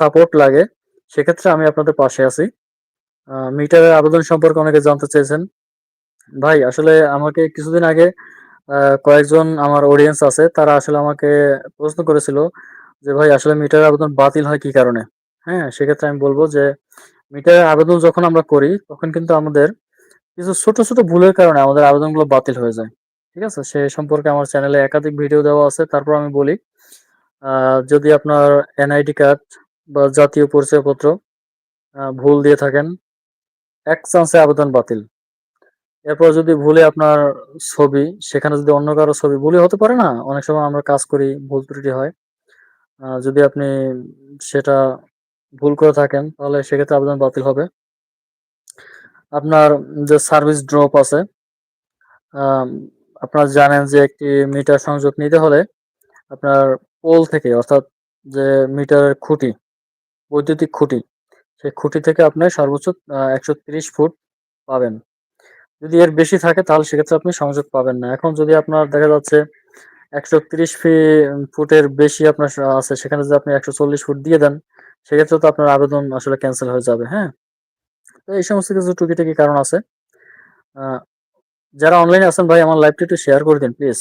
Support লাগে সেক্ষেত্রে আমি আপনাদের পাশে আছি। মিটারের আবেদন সম্পর্কে অনেকে জানতে চেয়েছেন। ভাই আসলে আমাকে কিছুদিন আগে আ কয়েকজন আমার অডিয়েন্স আছে তারা আসলে আমাকে প্রশ্ন করেছিল যে, "ভাই আসলে মিটারের আবেদন বাতিল হয় কি কারণে?" হ্যাঁ? সেক্ষেত্রে আমি বলব যে, মিটারের আবেদন যখন আমরা করি তখন কিন্তু আমাদের কিছু ছোট, ছোট ভুলের কারণে আমাদের আবেদনগুলো বাতিল হয়ে যায়। ঠিক আছে? সে সম্পর্কে আমার চ্যানেলে একাধিক ভিডিও দেওয়া আছে। তারপর আমি বলি, আ যদি আপনার এনআইডি কার্ড বা জাতীয় পরিচয়পত্র ভুল দিয়ে থাকেন, ১ চান্সে আবেদন বাতিল। এরপর যদি ভুলে আপনার ছবি, সেখানে যদি অন্য কারো ছবি ভুলে হতে পারে না? অনেক সময় আমরা কাজ করি, ভুল ত্রুটি হয়। যদি আপনি সেটা ভুল করে থাকেন তাহলে সেক্ষেত্রে আবেদন বাতিল হবে। আপনার যে সার্ভিস ড্রপ আছে, আম আপনারা জানেন যে একটি মিটার সংযোগ নিতে হলে আপনার পোল থেকে অর্থাৎ যে মিটারের খুঁটি, বৈদ্যুতিক খুঁটি, সেই খুঁটি থেকে আপনি সর্বোচ্চ ১৩০ ফুট পাবেন। যদি এর বেশি থাকে তাহলে সেক্ষেত্রে আপনি সংযোগ পাবেন না। এখন যদি আপনার দেখা যাচ্ছে ১৩০ ফুটের বেশি আপনার আছে সেখানে যদি আপনি ১৪০ ফুট দিয়ে দেন, সেক্ষেত্রে তো আপনার আবেদন আসলে ক্যানসেল হয়ে যাবে, হ্যাঁ? তো এই সমস্ত কিছু টুকিটাকি কারণ আছে। আ যারা অনলাইনে আছেন ভাই আমার লাইভটা একটু শেয়ার করে দিন প্লিজ।